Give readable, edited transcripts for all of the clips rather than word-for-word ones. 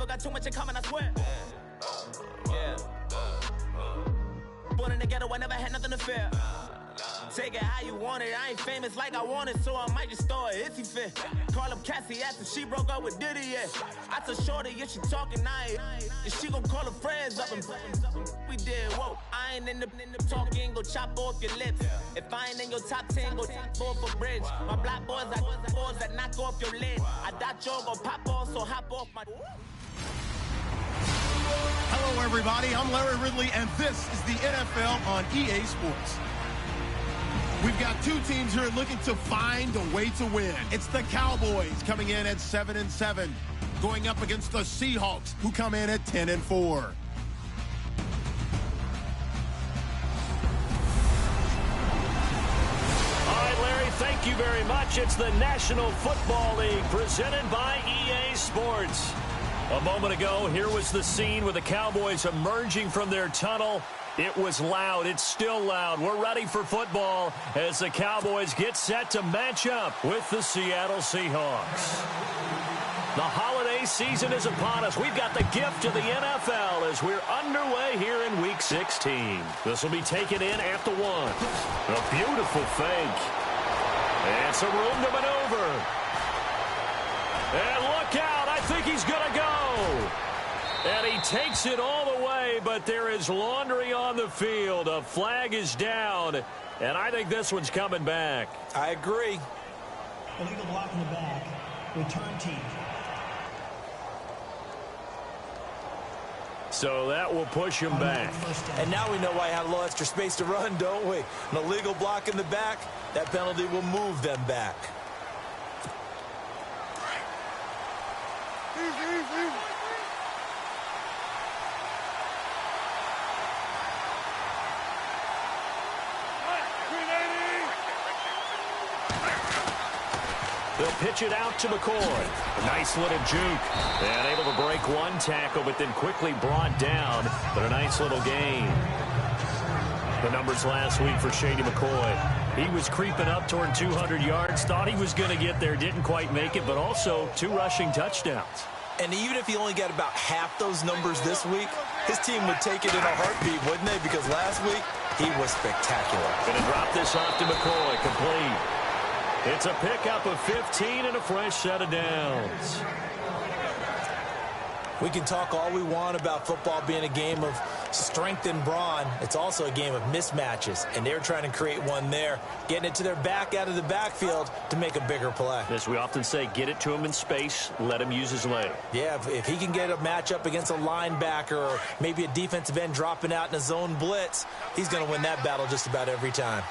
got too much in common, I swear. Yeah. Born in the ghetto, I never had nothing to fear. Take it how you want it. I ain't famous like I want it, so I might just throw it if he fit. Call up Cassie after she broke up with Diddy, yeah. I told Shorty if she talking, and she gon' call her friends up and we did, whoa. I ain't in the talking, go chop off your lips. If I ain't in your top 10, go top 4 for bridge. My black boys, I got boys that knock off your lid. I doubt y'all gon' pop off, so hop off my... Hello, everybody. I'm Larry Ridley, and this is the NFL on EA Sports. We've got two teams here looking to find a way to win. It's the Cowboys coming in at 7-7, going up against the Seahawks, who come in at 10-4. All right, Larry, thank you very much. It's the National Football League presented by EA Sports. A moment ago, here was the scene with the Cowboys emerging from their tunnel. It was loud. It's still loud. We're ready for football as the Cowboys get set to match up with the Seattle Seahawks. The holiday season is upon us. We've got the gift of the NFL as we're underway here in Week 16. This will be taken in at the 1. A beautiful fake. And some room to maneuver. And look out. I think he's going to go. And he takes it all the way, but there is laundry on the field. A flag is down, and I think this one's coming back. I agree. Illegal block in the back. Return team. So that will push him back. And now we know why I had a little extra space to run, don't we? An illegal block in the back, that penalty will move them back. They'll pitch it out to McCoy. Nice little juke. And able to break one tackle, but then quickly brought down. But a nice little gain. The numbers last week for Shady McCoy. He was creeping up toward 200 yards. Thought he was going to get there. Didn't quite make it, but also 2 rushing touchdowns. And even if he only got about half those numbers this week, his team would take it in a heartbeat, wouldn't they? Because last week, he was spectacular. Going to drop this off to McCoy. Complete. It's a pickup of 15 and a fresh set of downs. We can talk all we want about football being a game of strength and brawn. It's also a game of mismatches, and they're trying to create one there, getting it to their back out of the backfield to make a bigger play. As we often say, get it to him in space, let him use his leg. Yeah, if he can get a matchup against a linebacker or maybe a defensive end dropping out in a zone blitz, he's going to win that battle just about every time.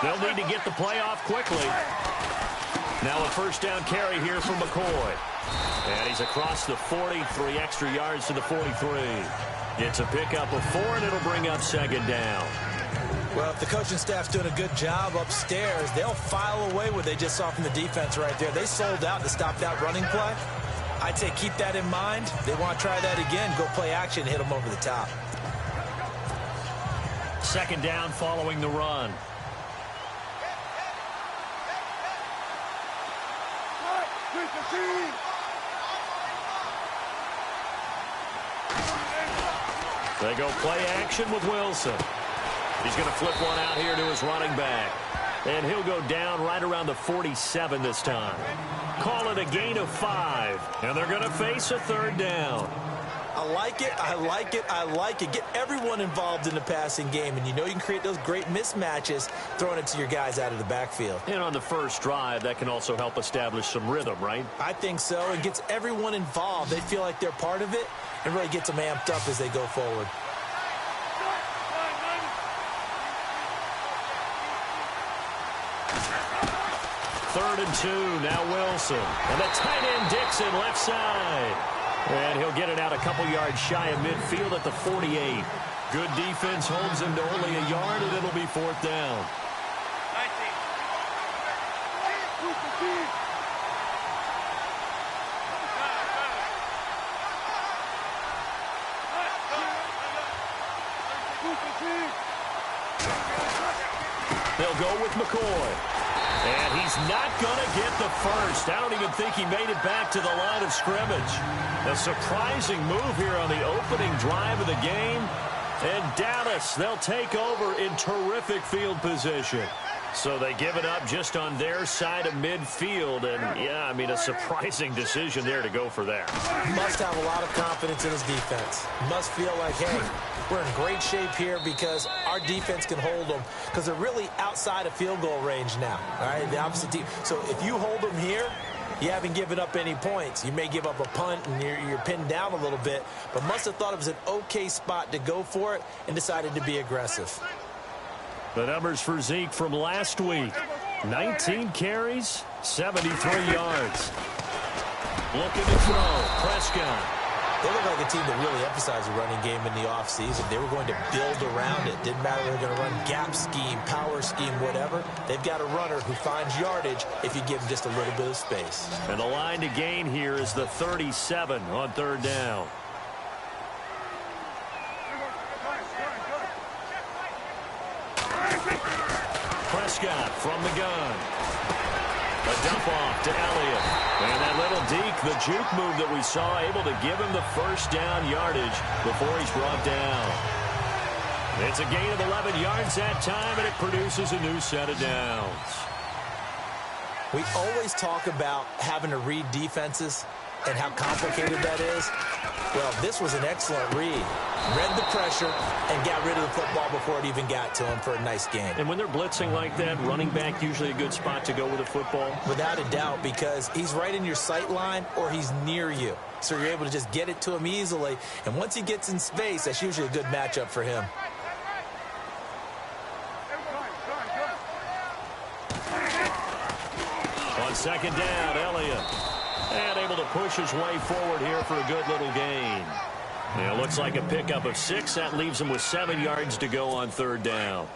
They'll need to get the play off quickly. Now a first down carry here from McCoy. And he's across the 40, 3 extra yards to the 43. It's a pickup of 4, and it'll bring up second down. Well, if the coaching staff's doing a good job upstairs, they'll file away what they just saw from the defense right there. They sold out to stop that running play. I'd say keep that in mind. They want to try that again, go play action, hit them over the top. Second down following the run. They go play action with Wilson. He's going to flip one out here to his running back. And he'll go down right around the 47 this time. Call it a gain of 5. And they're going to face a third down. I like it, I like it, I like it. Get everyone involved in the passing game, and you know you can create those great mismatches throwing it to your guys out of the backfield. And on the first drive, that can also help establish some rhythm, right? I think so. It gets everyone involved. They feel like they're part of it, and really gets them amped up as they go forward. Third and 2, now Wilson. And the tight end Dixon left side. And he'll get it out a couple yards shy of midfield at the 48. Good defense holds him to only a yard, and it'll be fourth down. They'll go with McCoy. And he's not going to get the first. I don't even think he made it back to the line of scrimmage. A surprising move here on the opening drive of the game. And Dallas, they'll take over in terrific field position. So they give it up just on their side of midfield. And, yeah, I mean, a surprising decision there to go for that. Must have a lot of confidence in his defense. Must feel like, hey, we're in great shape here because our defense can hold them because they're really outside of field goal range now. All right, the opposite team. So if you hold them here, you haven't given up any points. You may give up a punt and you're pinned down a little bit, but must have thought it was an okay spot to go for it and decided to be aggressive. The numbers for Zeke from last week. 19 carries, 73 yards. Looking to throw. Prescott. They look like a team that really emphasized the running game in the offseason. They were going to build around it. Didn't matter if they were going to run gap scheme, power scheme, whatever. They've got a runner who finds yardage if you give him just a little bit of space. And the line to gain here is the 37 on third down. Prescott from the gun. A dump off to Elliott. And that little deke, the juke move that we saw, able to give him the first down yardage before he's brought down. It's a gain of 11 yards that time, and it produces a new set of downs. We always talk about having to read defenses and how complicated that is. Well, this was an excellent read. Read the pressure and got rid of the football before it even got to him for a nice game. And when they're blitzing like that, running back usually a good spot to go with the football? Without a doubt, because he's right in your sight line or he's near you. So you're able to just get it to him easily. And once he gets in space, that's usually a good matchup for him. On second down, Elliott. And able to push his way forward here for a good little gain. Yeah, looks like a pickup of 6. That leaves him with 7 yards to go on third down.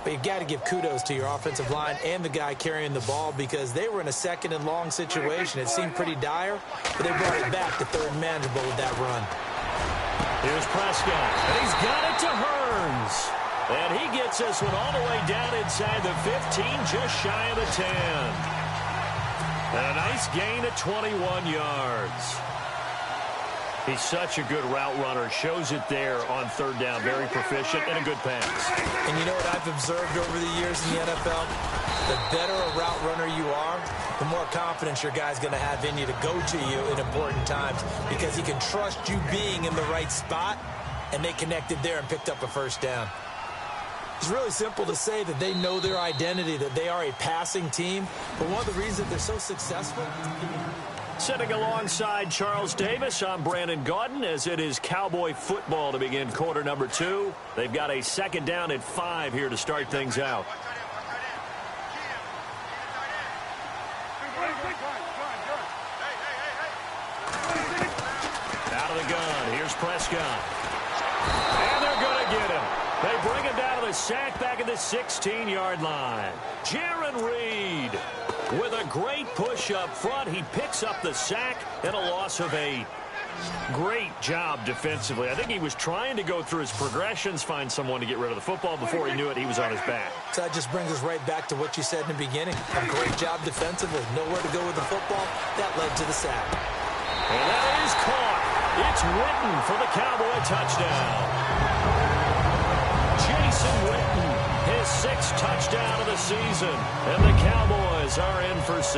But you've got to give kudos to your offensive line and the guy carrying the ball because they were in a second and long situation. It seemed pretty dire, but they brought it back to third and manageable with that run. Here's Prescott, and he's got it to Hearns. And he gets this one all the way down inside the 15, just shy of the 10. And a nice gain of 21 yards. He's such a good route runner. Shows it there on third down. Very proficient and a good pass. And you know what I've observed over the years in the NFL? The better a route runner you are, the more confidence your guy's going to have in you to go to you in important times because he can trust you being in the right spot, and they connected there and picked up a first down. It's really simple to say that they know their identity, that they are a passing team. But one of the reasons that they're so successful... Sitting alongside Charles Davis, I'm Brandon Gaudin as it is Cowboy football to begin quarter number 2. They've got a second down at 5 here to start things out. Out of the gun, here's Prescott. And they're going to get him. They bring him down to the sack back at the 16-yard line. Jaron Reed with a great push up front. He picks up the sack and a loss of 8. Great job defensively. I think he was trying to go through his progressions, find someone to get rid of the football. Before he knew it, he was on his back. So that just brings us right back to what you said in the beginning. A great job defensively. Nowhere to go with the football. That led to the sack. And that is caught. It's Witten for the Cowboy touchdown. Jason Witten, his 6th touchdown of the season. And the Cowboys are in for 6.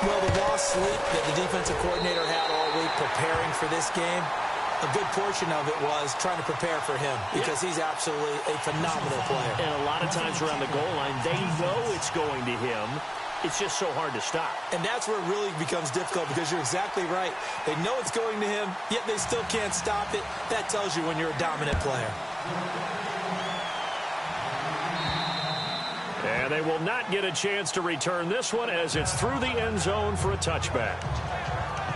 Well, the lost sleep that the defensive coordinator had all week preparing for this game, a good portion of it was trying to prepare for him because he's absolutely a phenomenal player. And a lot of times around the goal line, they know it's going to him. It's just so hard to stop. And that's where it really becomes difficult because you're exactly right. They know it's going to him, yet they still can't stop it. That tells you when you're a dominant player. And they will not get a chance to return this one as it's through the end zone for a touchback.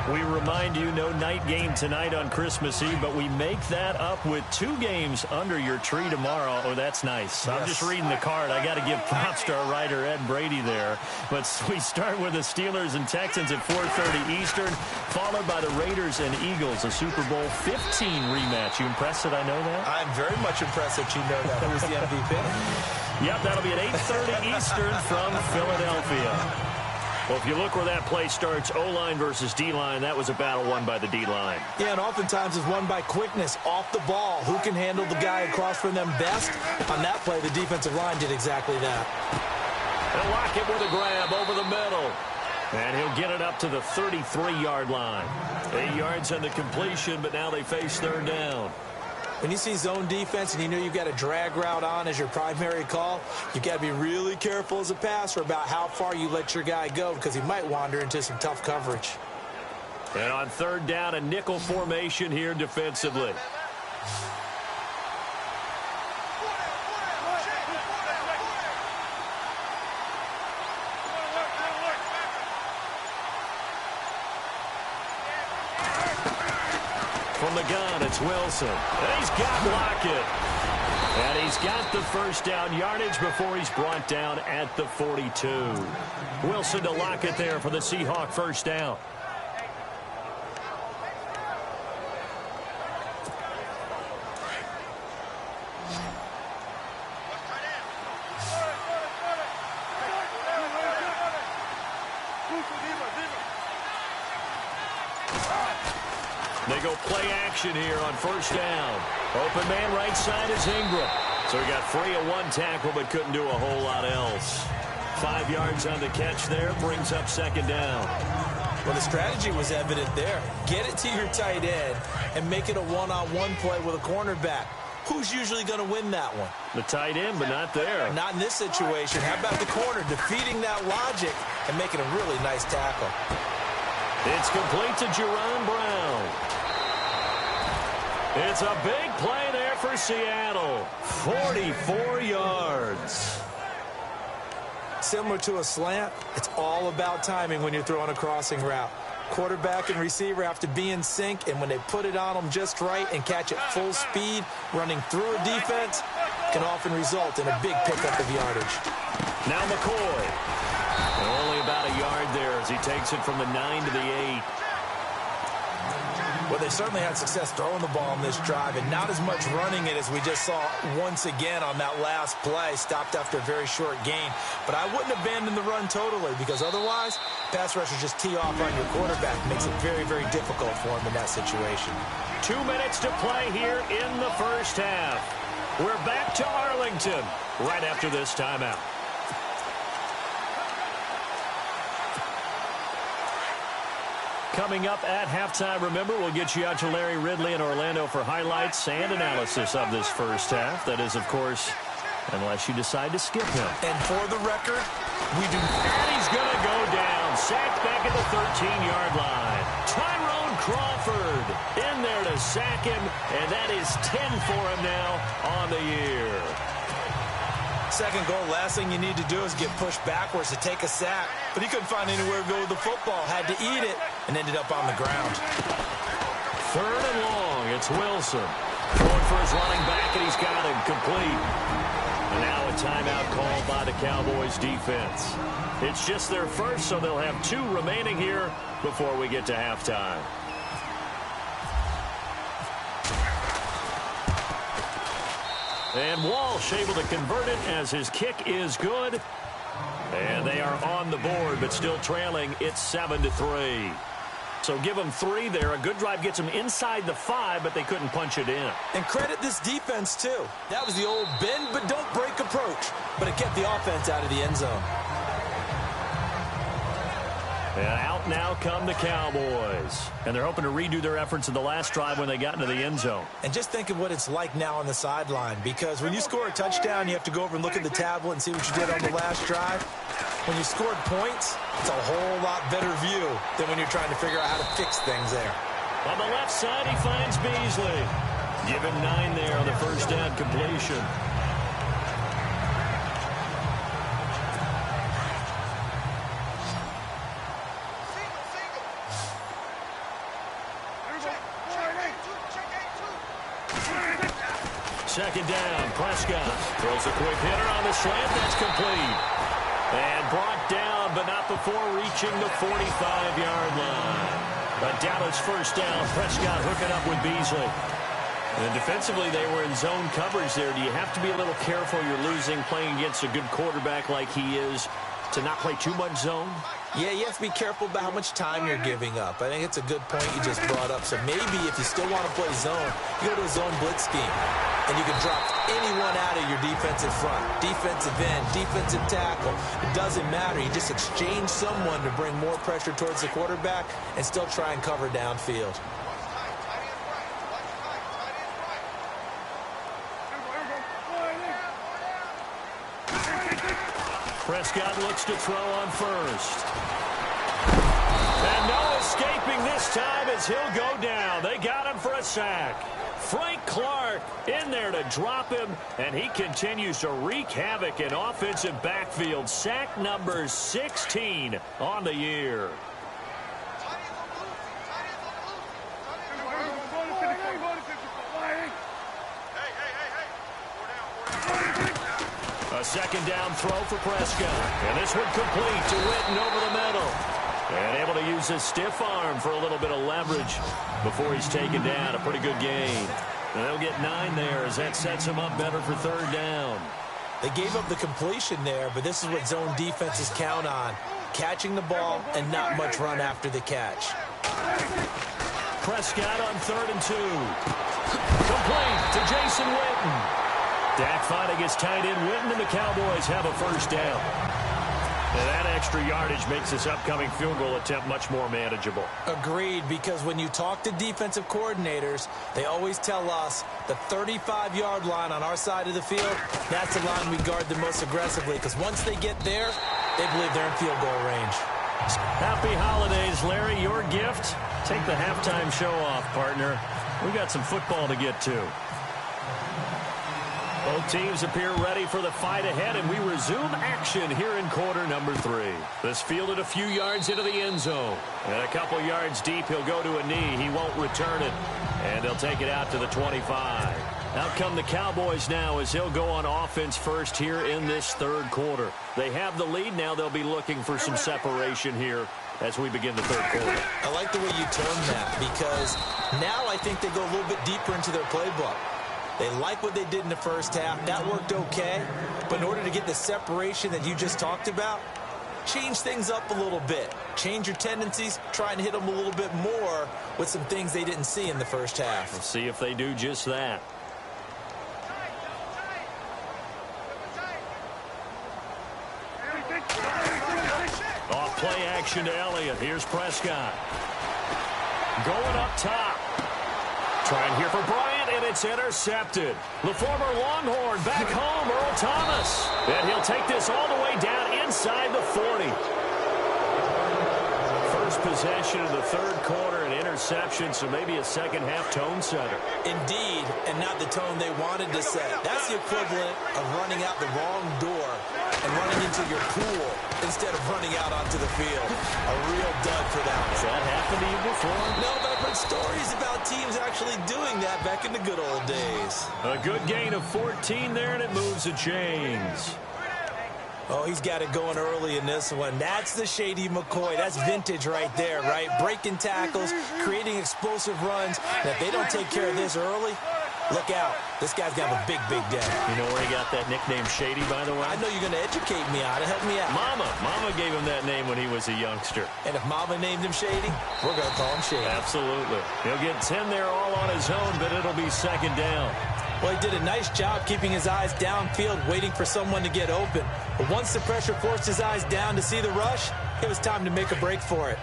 We remind you, no night game tonight on Christmas Eve, but we make that up with 2 games under your tree tomorrow. Oh, that's nice. Yes. I'm just reading the card. I got to give props to our writer, Ed Brady, there. But we start with the Steelers and Texans at 4:30 Eastern, followed by the Raiders and Eagles, a Super Bowl 15 rematch. You impressed that I know that? I'm very much impressed that you know that. Who was the MVP? Yep, that'll be at 8:30 Eastern from Philadelphia. Well, if you look where that play starts, O-line versus D-line, that was a battle won by the D-line. Yeah, and oftentimes it's won by quickness off the ball. Who can handle the guy across from them best? On that play, the defensive line did exactly that. And Lockett with a grab over the middle. And he'll get it up to the 33-yard line. 8 yards on the completion, but now they face third down. When you see zone defense and you know you've got a drag route on as your primary call, you've got to be really careful as a passer about how far you let your guy go because he might wander into some tough coverage. And on third down, a nickel formation here defensively. From the gun, it's Wilson. And he's got Lockett. And he's got the first down yardage before he's brought down at the 42. Wilson to Lockett there for the Seahawk first down. They go play action here on first down. Open man right side is Ingram. So he got free of 1 tackle but couldn't do a whole lot else. 5 yards on the catch there, brings up second down. Well, the strategy was evident there. Get it to your tight end and make it a one-on-one play with a cornerback. Who's usually going to win that one? The tight end, but not there. Not in this situation. How about the corner defeating that logic and making a really nice tackle? It's complete to Jerron Brown. It's a big play there for Seattle. 44 yards. Similar to a slant, it's all about timing when you're throwing a crossing route. Quarterback and receiver have to be in sync, and when they put it on them just right and catch it full speed, running through a defense can often result in a big pickup of yardage. Now McCoy. And only about a yard there as he takes it from the 9 to the 8. Well, they certainly had success throwing the ball on this drive, and not as much running it as we just saw once again on that last play, stopped after a very short gain. But I wouldn't abandon the run totally, because otherwise, pass rushers just tee off on your quarterback. Makes it very, very difficult for him in that situation. 2 minutes to play here in the first half. We're back to Arlington right after this timeout. Coming up at halftime, remember, we'll get you out to Larry Ridley in Orlando for highlights and analysis of this first half. That is, of course, unless you decide to skip him. And for the record, we do. And he's going to go down. Sacked back at the 13-yard line. Tyrone Crawford in there to sack him, and that is 10 for him now on the year. Second goal, last thing you need to do is get pushed backwards to take a sack. But he couldn't find anywhere to go with the football. Had to eat it and ended up on the ground. Third and long. It's Wilson. Throwing for his running back, and he's got him complete. And now a timeout called by the Cowboys defense. It's just their first, so they'll have 2 remaining here before we get to halftime. And Walsh able to convert it as his kick is good. And they are on the board, but still trailing. It's 7-3. So give them 3 there. A good drive gets them inside the 5, but they couldn't punch it in. And credit this defense, too. That was the old bend but don't break approach. But it kept the offense out of the end zone. And out now come the Cowboys. And they're hoping to redo their efforts in the last drive when they got into the end zone. And just think of what it's like now on the sideline. Because when you score a touchdown, you have to go over and look at the tablet and see what you did on the last drive. When you scored points, it's a whole lot better view than when you're trying to figure out how to fix things there. On the left side, he finds Beasley. Give him 9 there on the first down completion. Second down, Prescott throws a quick hitter on the slant. That's complete. And brought down, but not before reaching the 45-yard line. A Dallas first down. Prescott hooking up with Beasley. And defensively, they were in zone coverage there. Do you have to be a little careful? You're losing playing against a good quarterback like he is to not play too much zone? Yeah, you have to be careful about how much time you're giving up. I think it's a good point you just brought up. So maybe if you still want to play zone, you go to a zone blitz scheme. And you can drop anyone out of your defensive front. Defensive end, defensive tackle. It doesn't matter. You just exchange someone to bring more pressure towards the quarterback and still try and cover downfield. Prescott looks to throw on first. And no escaping this time as he'll go down. They got him for a sack. Frank Clark in there to drop him, and he continues to wreak havoc in offensive backfield. Sack number 16 on the year. A second down throw for Prescott. And this one complete to Witten over the middle. And able to use his stiff arm for a little bit of leverage before he's taken down. A pretty good gain. And they'll get 9 there as that sets him up better for third down. They gave up the completion there, but this is what zone defenses count on. Catching the ball and not much run after the catch. Prescott on 3rd and 2. Complete to Jason Witten. Dak finally gets tight end Witten, and the Cowboys have a first down. And that extra yardage makes this upcoming field goal attempt much more manageable. Agreed, because when you talk to defensive coordinators, they always tell us the 35-yard line on our side of the field, that's the line we guard the most aggressively, because once they get there, they believe they're in field goal range. Happy holidays, Larry. Your gift? Take the halftime show off, partner. We got some football to get to. Both teams appear ready for the fight ahead, and we resume action here in quarter number 3. This fielded a few yards into the end zone. And a couple yards deep, he'll go to a knee. He won't return it. And they'll take it out to the 25. Out come the Cowboys now as he'll go on offense first here in this third quarter. They have the lead. Now they'll be looking for some separation here as we begin the third quarter. I like the way you term that, because now I think they go a little bit deeper into their playbook. They like what they did in the first half. That worked okay. But in order to get the separation that you just talked about, change things up a little bit. Change your tendencies. Try and hit them a little bit more with some things they didn't see in the first half. We'll see if they do just that. Off play action to Elliott. Here's Prescott. Going up top. Trying here for Bryant, and it's intercepted. The former Longhorn back home, Earl Thomas. And he'll take this all the way down inside the 40. First possession of the third quarter, an interception, so maybe a second-half tone setter. Indeed, and not the tone they wanted to set. That's the equivalent of running out the wrong door and running into your pool instead of running out onto the field. A real dud for that one. Has that happened to you before? No, but I've heard stories about teams actually doing that back in the good old days. A good gain of 14 there, and it moves the chains. Oh, he's got it going early in this one. That's the Shady McCoy. That's vintage right there, right? Breaking tackles, creating explosive runs. And if they don't take care of this early, look out. This guy's got a big, big day. You know where he got that nickname Shady, by the way? I know you're going to educate me on it. Help me out. Mama gave him that name when he was a youngster. And if Mama named him Shady, we're going to call him Shady. Absolutely. He'll get 10 there all on his own, but it'll be second down. Well, he did a nice job keeping his eyes downfield, waiting for someone to get open. But once the pressure forced his eyes down to see the rush, it was time to make a break for it.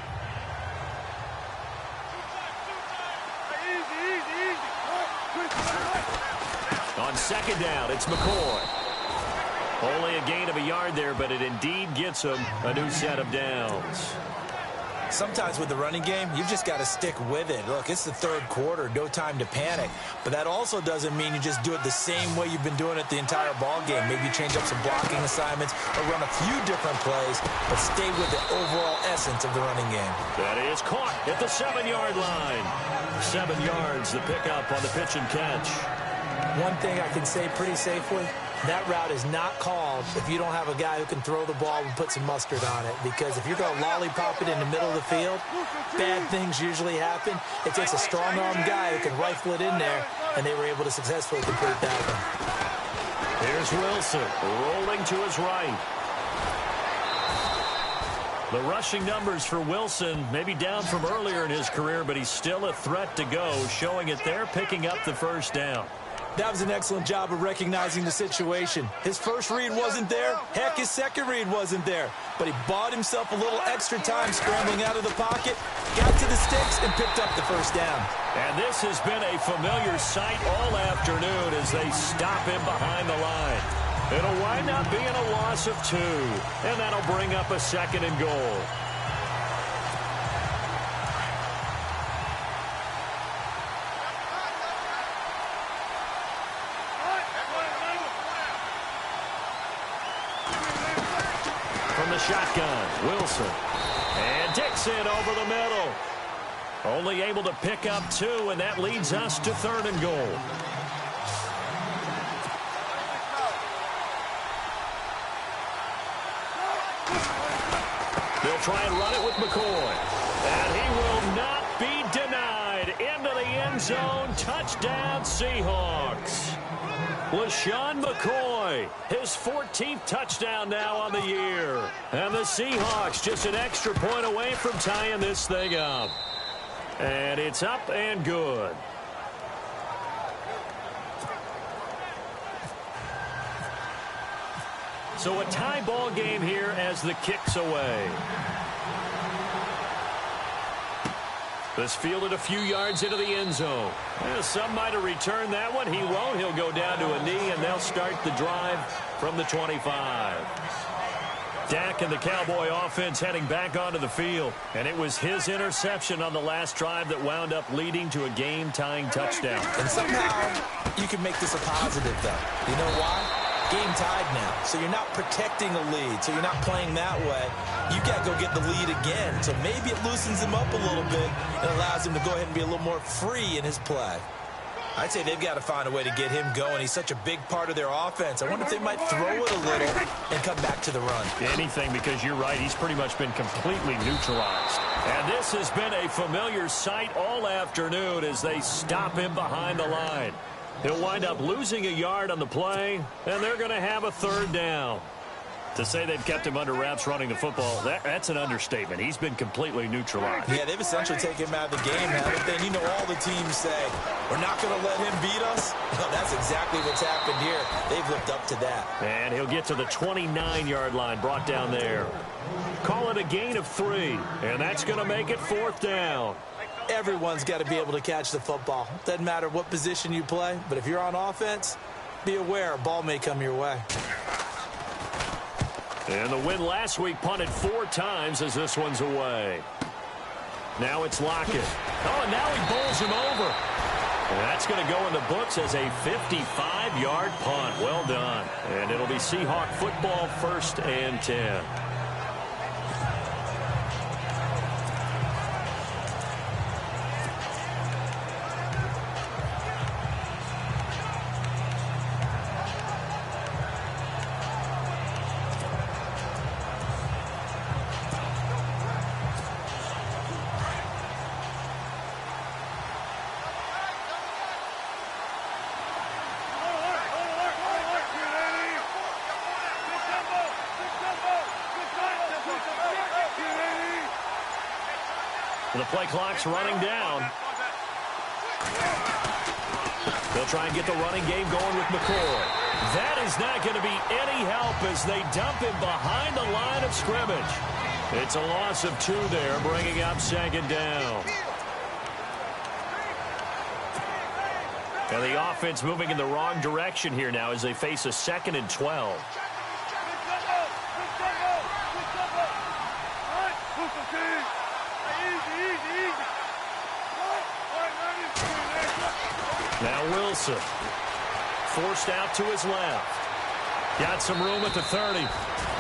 On second down, it's McCoy. Only a gain of a yard there, but it indeed gets him a new set of downs. Sometimes with the running game, you've just got to stick with it. Look, it's the third quarter, no time to panic. But that also doesn't mean you just do it the same way you've been doing it the entire ball game. Maybe change up some blocking assignments or run a few different plays, but stay with the overall essence of the running game. That is caught at the 7-yard line. 7 yards, the pickup on the pitch and catch. One thing I can say pretty safely, that route is not called if you don't have a guy who can throw the ball and put some mustard on it. Because if you're going to lollipop it in the middle of the field, bad things usually happen. It takes a strong-arm guy who can rifle it in there, and they were able to successfully complete that one. Here's Wilson rolling to his right. The rushing numbers for Wilson maybe down from earlier in his career, but he's still a threat to go, showing it there, picking up the first down. That was an excellent job of recognizing the situation. His first read wasn't there. Heck, his second read wasn't there. But he bought himself a little extra time scrambling out of the pocket, got to the sticks, and picked up the first down. And this has been a familiar sight all afternoon as they stop him behind the line. It'll wind up being a loss of 2, and that'll bring up a second and goal. From the shotgun, Wilson. And Dixon over the middle. Only able to pick up 2, and that leads us to 3rd and goal. They'll try and run it with McCoy. And he will not be denied. Into the end zone. Touchdown, Seahawks. LaShawn McCoy, his 14th touchdown now on the year. And the Seahawks just an extra point away from tying this thing up. And it's up and good. So a tie ball game here as the kick's away. This fielded a few yards into the end zone. Some might have returned that one. He won't. He'll go down to a knee, and they'll start the drive from the 25. Dak and the Cowboy offense heading back onto the field. And it was his interception on the last drive that wound up leading to a game-tying touchdown. And somehow you can make this a positive, though. You know why? Game tied now, so you're not protecting a lead, so you're not playing that way. You got to go get the lead again, so maybe it loosens him up a little bit and allows him to go ahead and be a little more free in his play. I'd say they've got to find a way to get him going. He's such a big part of their offense. I wonder if they might throw it a little and come back to the run. Anything, because you're right, he's pretty much been completely neutralized. And this has been a familiar sight all afternoon as they stop him behind the line. He'll wind up losing a yard on the play, and they're going to have a 3rd down. To say they've kept him under wraps running the football, that's an understatement. He's been completely neutralized. Yeah, they've essentially taken him out of the game, haven't they? And you know all the teams say, we're not going to let him beat us. No, that's exactly what's happened here. They've lived up to that. And he'll get to the 29-yard line, brought down there. Call it a gain of 3, and that's going to make it 4th down. Everyone's got to be able to catch the football. Doesn't matter what position you play, but if you're on offense, be aware a ball may come your way. And the win last week punted 4 times as this one's away. Now it's Lockett. Oh, and now he bowls him over. And that's going to go in the books as a 55-yard punt. Well done. And it'll be Seahawk football, 1st and 10. The play clock's running down. They'll try and get the running game going with McCoy. That is not going to be any help as they dump him behind the line of scrimmage. It's a loss of 2 there, bringing up 2nd down. And the offense moving in the wrong direction here now as they face a 2nd and 12. Now Wilson, forced out to his left. Got some room at the 30.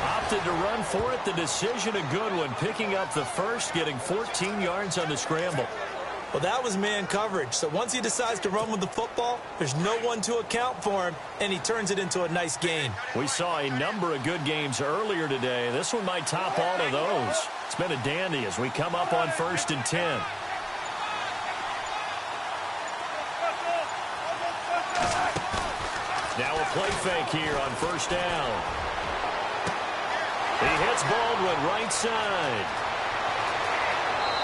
Opted to run for it. The decision a good one. Picking up the first, getting 14 yards on the scramble. Well, that was man coverage. So once he decides to run with the football, there's no one to account for him, and he turns it into a nice gain. We saw a number of good games earlier today. This one might top all of those. It's been a dandy as we come up on 1st and 10. Now a play fake here on 1st down. He hits Baldwin right side.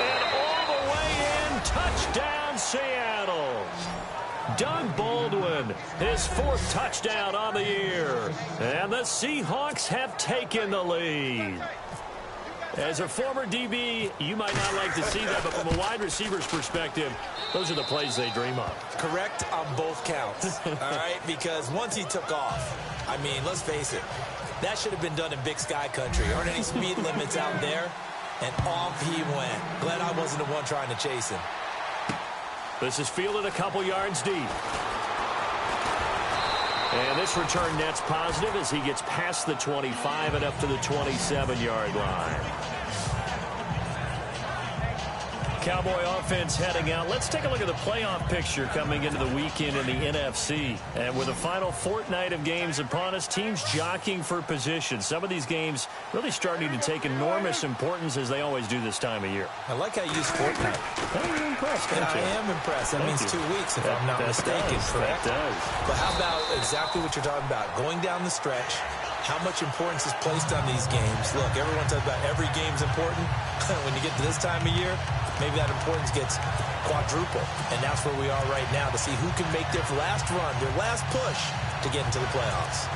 And all the way in, touchdown Seattle. Doug Baldwin, his 4th touchdown on the year. And the Seahawks have taken the lead. As a former DB, you might not like to see that, but from a wide receiver's perspective, those are the plays they dream of. Correct on both counts, all right? Because once he took off, I mean, let's face it, that should have been done in Big Sky country. Aren't any speed limits out there? And off he went. Glad I wasn't the one trying to chase him. This is fielded a couple yards deep. And this return net's positive as he gets past the 25 and up to the 27-yard line. Cowboy offense heading out. Let's take a look at the playoff picture coming into the weekend in the NFC. And with the final fortnight of games upon us, teams jockeying for position. Some of these games really starting to take enormous importance as they always do this time of year. I like how you use fortnight. You're impressed, aren't you? I am impressed. That means 2 weeks if I'm not mistaken, correct? That does. But how about exactly what you're talking about? Going down the stretch, how much importance is placed on these games. Look, everyone talks about every game's important. When you get to this time of year, maybe that importance gets quadruple. And that's where we are right now to see who can make their last run, their last push to get into the playoffs.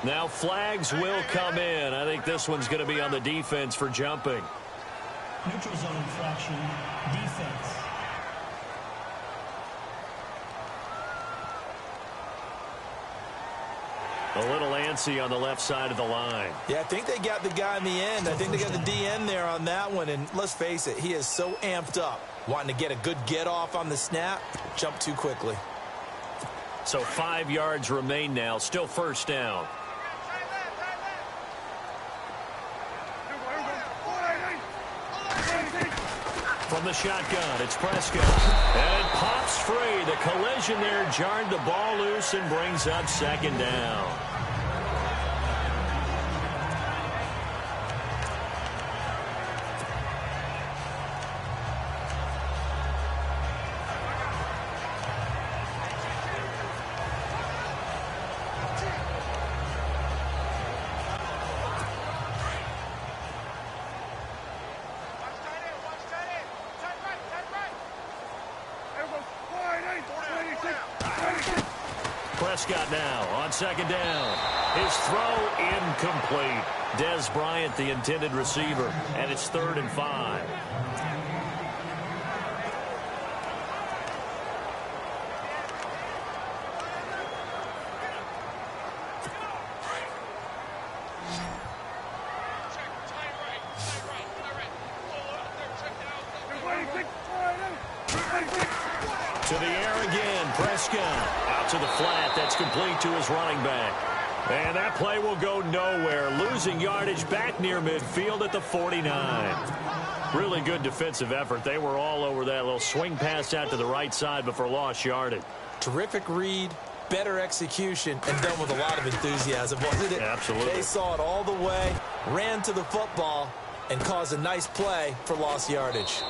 Now flags will come in. I think this one's going to be on the defense for jumping. Neutral zone infraction, defense. A little antsy on the left side of the line. Yeah, I think they got the guy in the end. I think they got the DN there on that one. And let's face it, he is so amped up, wanting to get a good get off on the snap, jump too quickly. So 5 yards remain now, still 1st down. From the shotgun, it's Prescott. And it pops free. The collision there jarred the ball loose and brings up 2nd down. Prescott now on 2nd down. His throw incomplete. Dez Bryant, the intended receiver, and it's 3rd and 5. To the air again, Prescott. Out to the flat, that's complete to his running back. And that play will go nowhere. Losing yardage back near midfield at the 49. Really good defensive effort. They were all over that little swing pass out to the right side before lost yardage. Terrific read, better execution, and done with a lot of enthusiasm, wasn't it? Absolutely. They saw it all the way, ran to the football, and caused a nice play for lost yardage.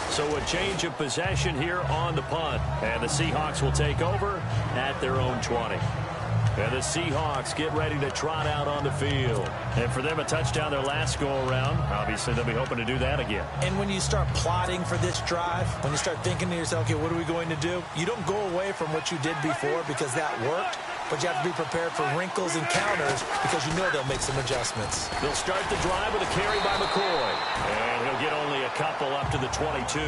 So a change of possession here on the punt. And the Seahawks will take over at their own 20. And the Seahawks get ready to trot out on the field. And for them, a touchdown their last go-around. Obviously, they'll be hoping to do that again. And when you start plotting for this drive, when you start thinking to yourself, okay, what are we going to do? You don't go away from what you did before because that worked. But you have to be prepared for wrinkles and counters because you know they'll make some adjustments. They'll start the drive with a carry by McCoy. And he'll get only a couple up to the 22.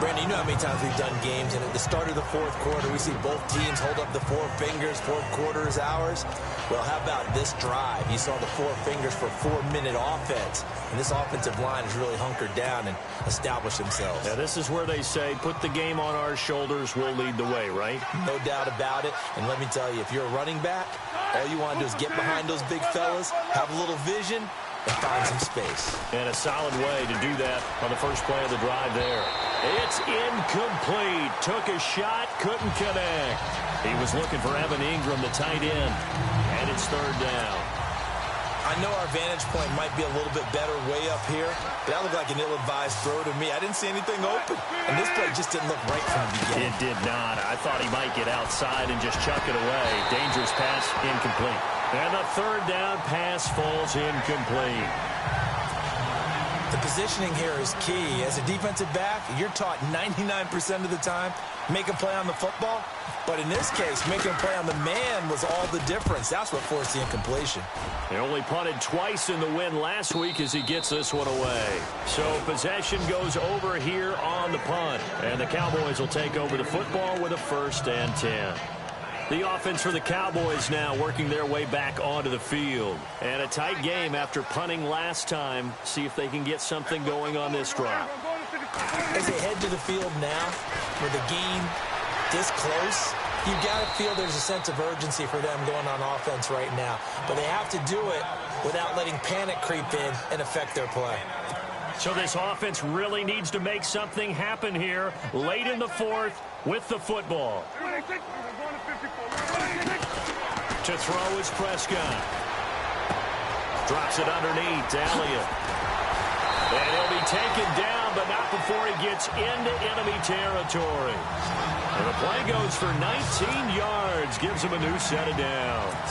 Brandon, you know how many times we've done games, and at the start of the fourth quarter, we see both teams hold up the four fingers, fourth quarter is ours. Well, how about this drive? You saw the four fingers for a 4-minute offense, and this offensive line has really hunkered down and established themselves. Yeah, this is where they say, put the game on our shoulders, we'll lead the way, right? No doubt about it, and let me tell you, if you're a running back, all you want to do is get behind those big fellas, have a little vision, and find some space. And a solid way to do that on the first play of the drive there. It's incomplete. Took a shot, couldn't connect. He was looking for Evan Ingram, the tight end, and it's third down. I know our vantage point might be a little bit better way up here, but that looked like an ill-advised throw to me. I didn't see anything open, and this play just didn't look right from the beginning. It did not. I thought he might get outside and just chuck it away. Dangerous pass, incomplete. And the third down pass falls incomplete. The positioning here is key. As a defensive back, you're taught 99% of the time, make a play on the football. But in this case, making a play on the man was all the difference. That's what forced the incompletion. He only punted twice in the win last week as he gets this one away. So possession goes over here on the punt. And the Cowboys will take over the football with a 1st and 10. The offense for the Cowboys now working their way back onto the field. And a tight game after punting last time. See if they can get something going on this drive. As they head to the field now, with the game this close, you've got to feel there's a sense of urgency for them going on offense right now. But they have to do it without letting panic creep in and affect their play. So this offense really needs to make something happen here late in the fourth with the football. To throw is Prescott. Drops it underneath to Elliott. And he'll be taken down, but not before he gets into enemy territory. And the play goes for 19 yards, gives him a new set of downs.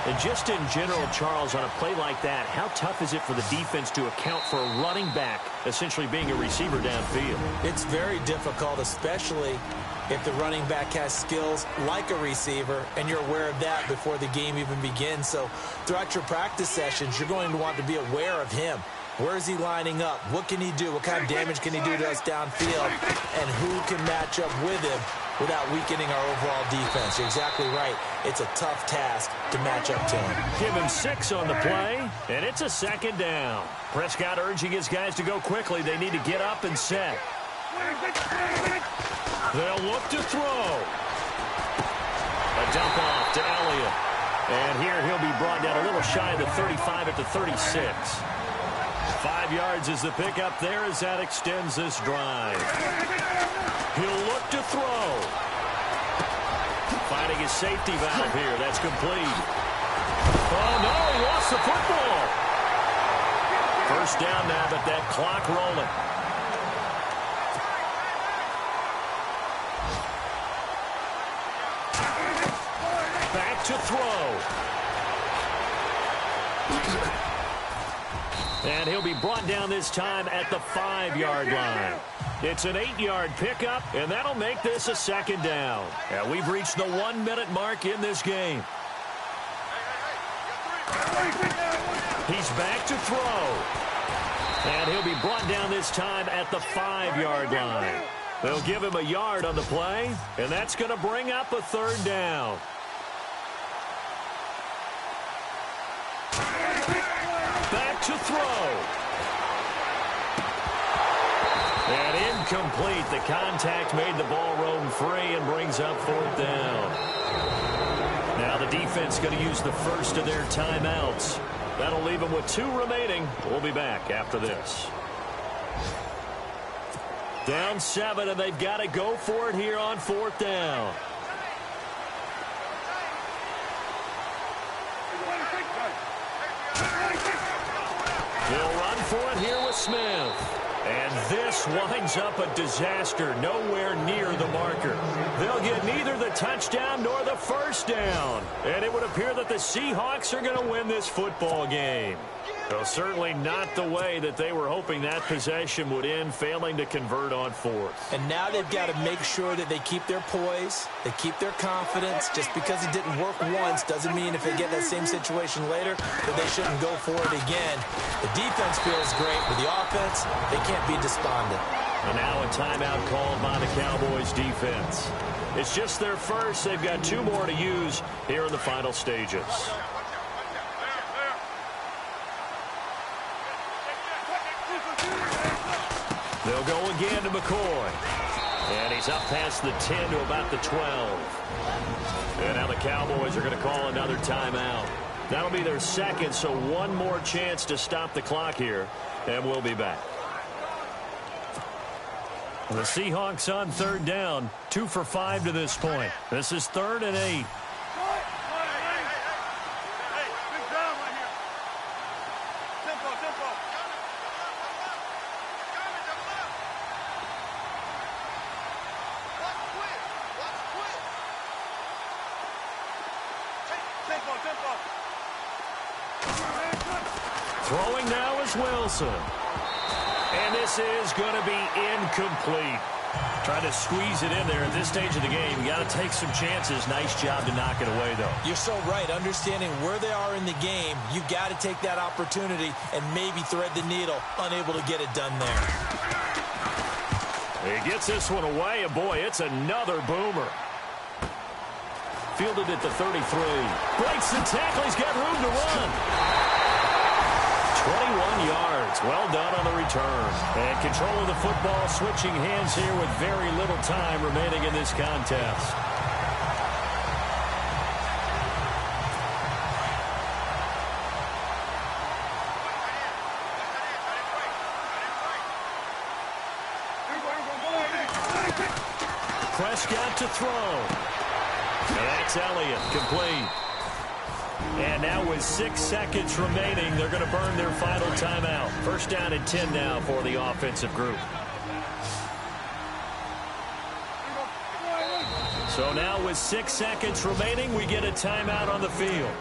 And just in general, Charles, on a play like that, how tough is it for the defense to account for a running back essentially being a receiver downfield? It's very difficult, especially if the running back has skills like a receiver, and you're aware of that before the game even begins. So throughout your practice sessions, you're going to want to be aware of him. Where is he lining up? What can he do? What kind of damage can he do to us downfield? And who can match up with him without weakening our overall defense? You're exactly right. It's a tough task to match up to him. Give him 6 on the play, and it's a 2nd down. Prescott urging his guys to go quickly. They need to get up and set. They'll look to throw. A dump off to Elliott. And here he'll be brought down a little shy of the 35 at the 36. 5 yards is the pickup there as that extends this drive. He'll look to throw. Finding his safety valve here. That's complete. Oh, no, he lost the football. 1st down now, but that clock rolling. Back to throw. And he'll be brought down this time at the 5-yard line. It's an 8-yard pickup, and that'll make this a 2nd down. And we've reached the 1-minute mark in this game. He's back to throw. And he'll be brought down this time at the 5-yard line. They'll give him a yard on the play, and that's going to bring up a 3rd down. Back to throw. And incomplete. The contact made the ball roam free and brings up 4th down. Now the defense going to use the first of their timeouts. That'll leave them with 2 remaining. We'll be back after this. Down 7, and they've got to go for it here on 4th down. He'll run for it here with Smith. And this winds up a disaster, nowhere near the marker. They'll get neither the touchdown nor the 1st down. And it would appear that the Seahawks are going to win this football game. Well, certainly not the way that they were hoping that possession would end, failing to convert on 4th. And now they've got to make sure that they keep their poise, they keep their confidence. Just because it didn't work once doesn't mean if they get that same situation later that they shouldn't go for it again. The defense feels great, but the offense, they can't be despondent. And now a timeout called by the Cowboys defense. It's just their first. They've got 2 more to use here in the final stages. They'll go again to McCoy. And he's up past the 10 to about the 12. And now the Cowboys are going to call another timeout. That'll be their second, so 1 more chance to stop the clock here. And we'll be back. The Seahawks on 3rd down, 2 for 5 to this point. This is 3rd and 8. Throwing now is Wilson. And this is going to be incomplete. Trying to squeeze it in there at this stage of the game. You got to take some chances. Nice job to knock it away, though. You're so right. Understanding where they are in the game, you got to take that opportunity and maybe thread the needle. Unable to get it done there. He gets this one away, and boy, it's another boomer. Fielded at the 33. Breaks the tackle. He's got room to run. 21 yards. Well done on the return. And control of the football switching hands here with very little time remaining in this contest. Prescott to throw. And that's Elliott, complete. And now with 6 seconds remaining, they're going to burn their final timeout. 1st down and 10 now for the offensive group. So now with 6 seconds remaining, we get a timeout on the field.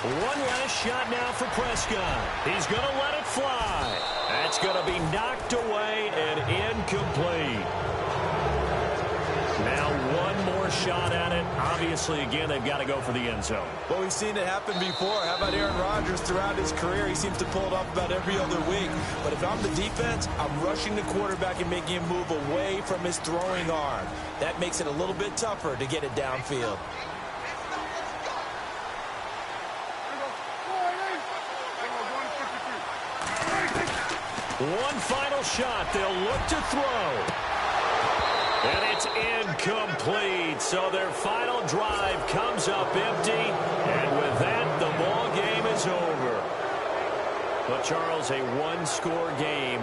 One last shot now for Prescott. He's going to let it fly. That's going to be knocked away and incomplete. Now one more shot at it. Obviously, again, they've got to go for the end zone. Well, we've seen it happen before. How about Aaron Rodgers throughout his career? He seems to pull it off about every other week. But if I'm the defense, I'm rushing the quarterback and making him move away from his throwing arm. That makes it a little bit tougher to get it downfield. One final shot. They'll look to throw. And it's incomplete. So their final drive comes up empty. And with that, the ball game is over. But, Charles, a one-score game.